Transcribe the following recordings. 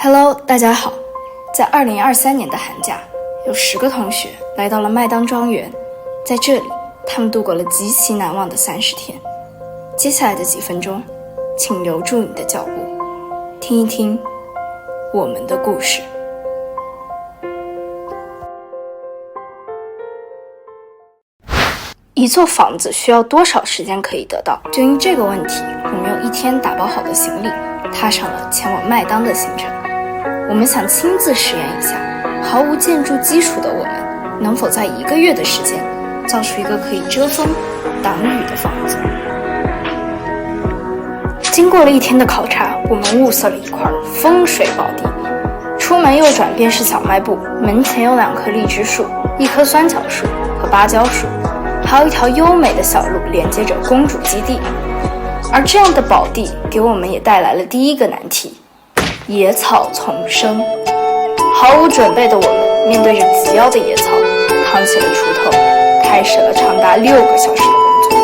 Hello， 大家好。在2023年的寒假，有10个同学来到了麦当庄园，在这里，他们度过了极其难忘的30天。接下来的几分钟，请留住你的脚步，听一听我们的故事。一座房子需要多少时间可以得到？就因这个问题，我们用1天打包好的行李，踏上了前往麦当的行程。我们想亲自实验一下，毫无建筑基础的我们，能否在1个月的时间，造出一个可以遮风挡雨的房子。经过了1天的考察，我们物色了一块风水宝地。出门右转便是小卖部，门前有2棵荔枝树、1棵酸角树和芭蕉树，还有一条优美的小路连接着公主基地。而这样的宝地给我们也带来了第一个难题：野草丛生。毫无准备的我们面对着及腰的野草，扛起了锄头，开始了长达6个小时的工作。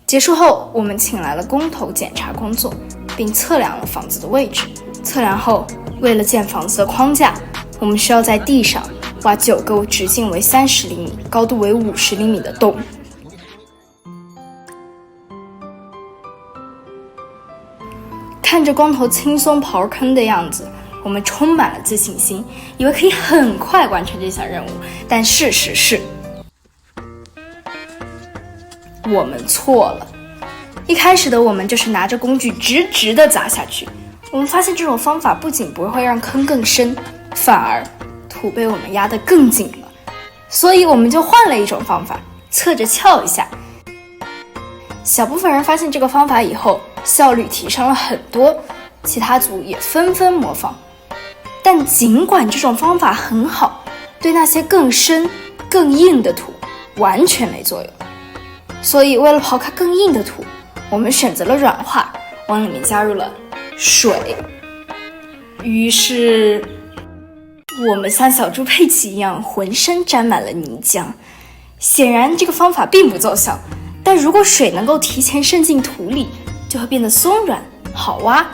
结束后，我们请来了工头检查工作，并测量了房子的位置。测量后，为了建房子的框架，我们需要在地上挖9个直径为30厘米、高度为50厘米的洞。看着工头轻松刨坑的样子，我们充满了自信心，以为可以很快完成这项任务。但事实是，我们错了。一开始的我们就是拿着工具直直地砸下去。我们发现这种方法不仅不会让坑更深，反而土被我们压得更紧了。所以我们就换了一种方法，侧着撬一下。小部分人发现这个方法以后，效率提升了很多，其他组也纷纷模仿。但尽管这种方法很好，对那些更深更硬的土完全没作用。所以为了刨开更硬的土，我们选择了软化，往里面加入了水。于是我们像小猪佩奇一样浑身沾满了泥浆。显然这个方法并不奏效，但如果水能够提前渗进土里，就会变得松软好挖。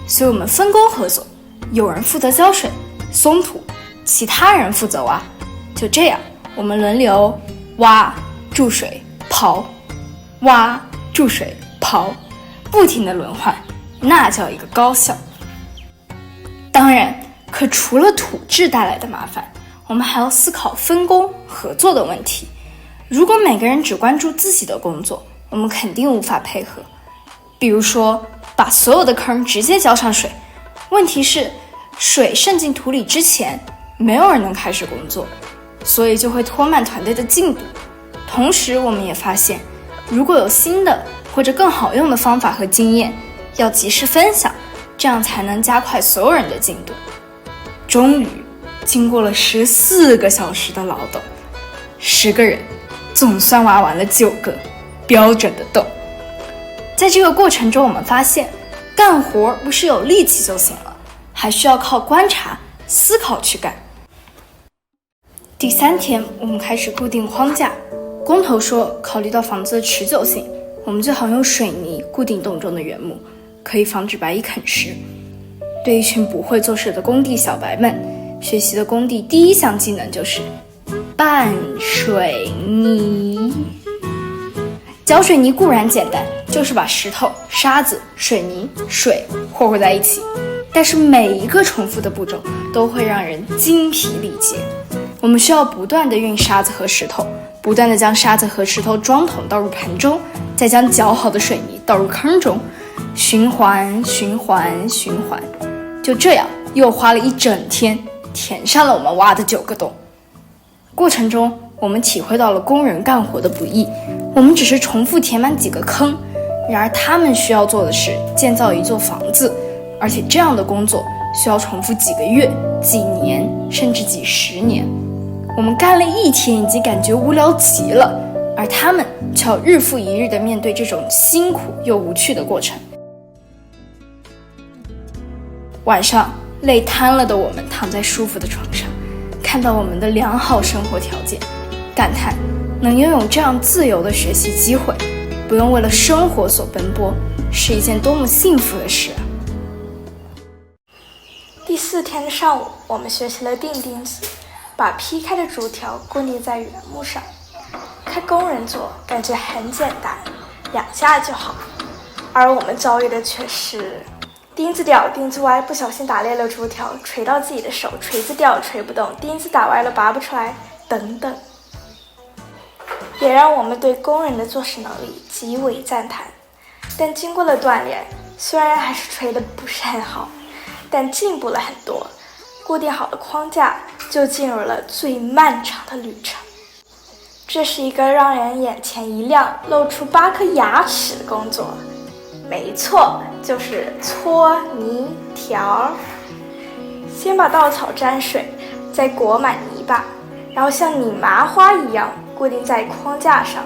所以我们分工合作，有人负责浇水松土，其他人负责挖。就这样，我们轮流挖注水刨，挖注水刨，不停地轮换，那叫一个高效。当然，可除了土质带来的麻烦，我们还要思考分工合作的问题。如果每个人只关注自己的工作，我们肯定无法配合。比如说，把所有的坑直接浇上水，问题是水渗进土里之前，没有人能开始工作，所以就会拖慢团队的进度。同时，我们也发现，如果有新的或者更好用的方法和经验，要及时分享，这样才能加快所有人的进度。终于，经过了14个小时的劳动，10个人总算挖完了9个标准的洞。在这个过程中，我们发现干活不是有力气就行了，还需要靠观察、思考去干。第3天，我们开始固定框架。工头说，考虑到房子的持久性，我们最好用水泥固定洞中的原木，可以防止白蚁啃食。对一群不会做事的工地小白们，学习的工地第1项技能就是拌水泥。搅水泥固然简单，就是把石头、沙子、水泥、水和在一起，但是每一个重复的步骤都会让人精疲力竭。我们需要不断地运沙子和石头，不断地将沙子和石头装桶倒入盆中，再将搅好的水泥倒入坑中，循环循环循环。就这样又花了1整天填上了我们挖的9个洞。过程中我们体会到了工人干活的不易，我们只是重复填满几个坑，然而他们需要做的是建造一座房子，而且这样的工作需要重复几个月、几年甚至几10年。我们干了1天已经感觉无聊极了，而他们却要日复一日地面对这种辛苦又无趣的过程。晚上累瘫了的我们躺在舒服的床上，看到我们的良好生活条件，感叹能拥有这样自由的学习机会，不用为了生活所奔波，是一件多么幸福的事啊！第4天的上午，我们学习了钉钉子，把劈开的竹条固定在原木上。看工人做，感觉很简单，2下就好。而我们遭遇的却是钉子掉，钉子歪，不小心打裂了竹条，锤到自己的手，锤子掉，锤不动，钉子打歪了，拔不出来，等等。也让我们对工人的做事能力极为赞叹。但经过了锻炼，虽然还是锤得不是很好，但进步了很多。固定好的框架，就进入了最漫长的旅程。这是一个让人眼前一亮，露出8颗牙齿的工作。没错，就是搓泥条。先把稻草沾水，再裹满泥巴，然后像拧麻花一样固定在框架上。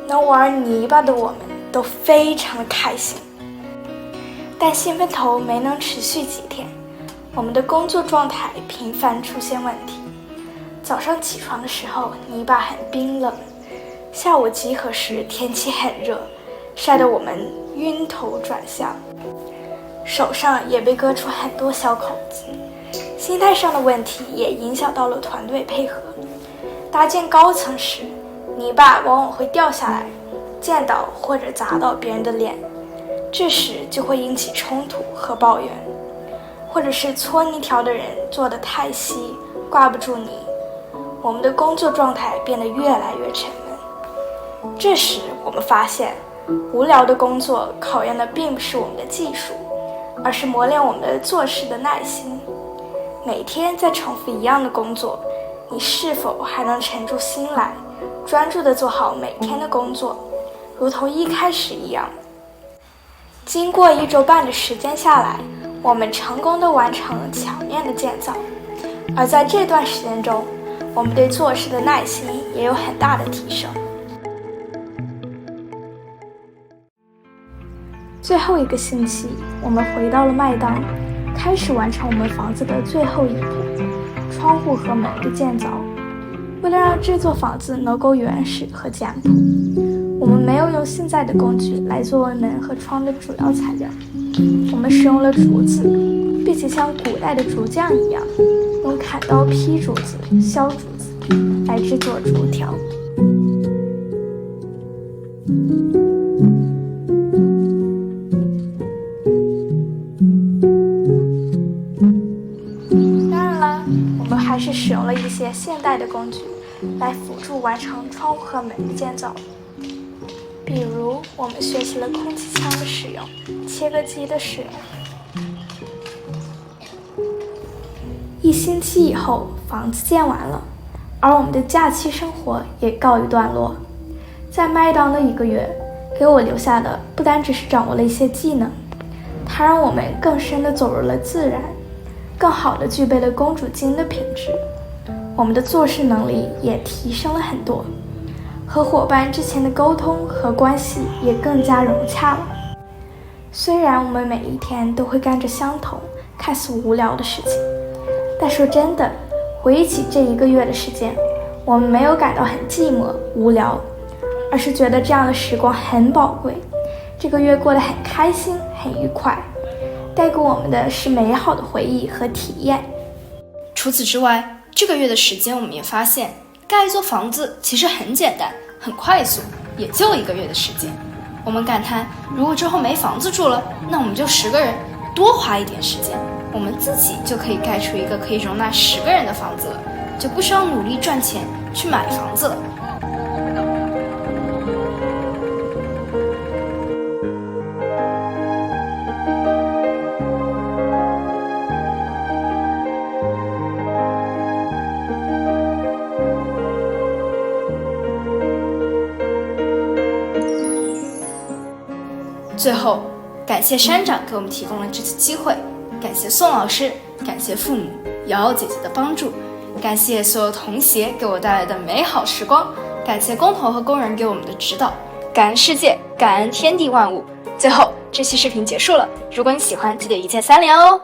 能玩泥巴的我们都非常的开心。但兴奋头没能持续几天，我们的工作状态频繁出现问题。早上起床的时候，泥巴很冰冷；下午集合时，天气很热，晒得我们晕头转向，手上也被割出很多小口子。心态上的问题也影响到了团队配合。搭建高层时，泥巴往往会掉下来，溅到或者砸到别人的脸，这时就会引起冲突和抱怨。或者是搓泥条的人做得太细，挂不住泥，我们的工作状态变得越来越沉闷。这时我们发现，无聊的工作考验的并不是我们的技术，而是磨练我们的做事的耐心。每天在重复一样的工作，你是否还能沉住心来，专注地做好每天的工作，如同一开始一样？经过1周半的时间下来，我们成功地完成了墙面的建造。而在这段时间中，我们对做事的耐心也有很大的提升。最后1个星期，我们回到了麦当，开始完成我们房子的最后一步——窗户和门的建造。为了让这座房子能够原始和简朴，我们没有用现在的工具来作为门和窗的主要材料，我们使用了竹子，并且像古代的竹匠一样，用砍刀劈竹子、削竹子来制作竹条。当然了，我们还是使用了一些现代的工具来辅助完成窗户和门的建造。比如，我们学习了空气枪的使用、切割机的使用。1星期以后，房子建完了，而我们的假期生活也告一段落。在麦当的1个月，给我留下的不单只是掌握了一些技能，它让我们更深地走入了自然，更好地具备了公主经的品质。我们的做事能力也提升了很多，和伙伴之前的沟通和关系也更加融洽了。虽然我们每一天都会干着相同看似无聊的事情，但说真的，回忆起这1个月的时间，我们没有感到很寂寞无聊，而是觉得这样的时光很宝贵。这个月过得很开心很愉快，带给我们的是美好的回忆和体验。除此之外，这个月的时间我们也发现，盖一座房子其实很简单很快速，也就1个月的时间。我们感叹，如果之后没房子住了，那我们就10个人，多花一点时间，我们自己就可以盖出一个可以容纳10个人的房子了，就不需要努力赚钱去买房子了。最后，感谢山长给我们提供了这次机会，感谢宋老师，感谢父母、瑶瑶姐姐的帮助，感谢所有同学给我带来的美好时光，感谢工头和工人给我们的指导，感恩世界，感恩天地万物。最后，这期视频结束了，如果你喜欢，记得1键3连哦。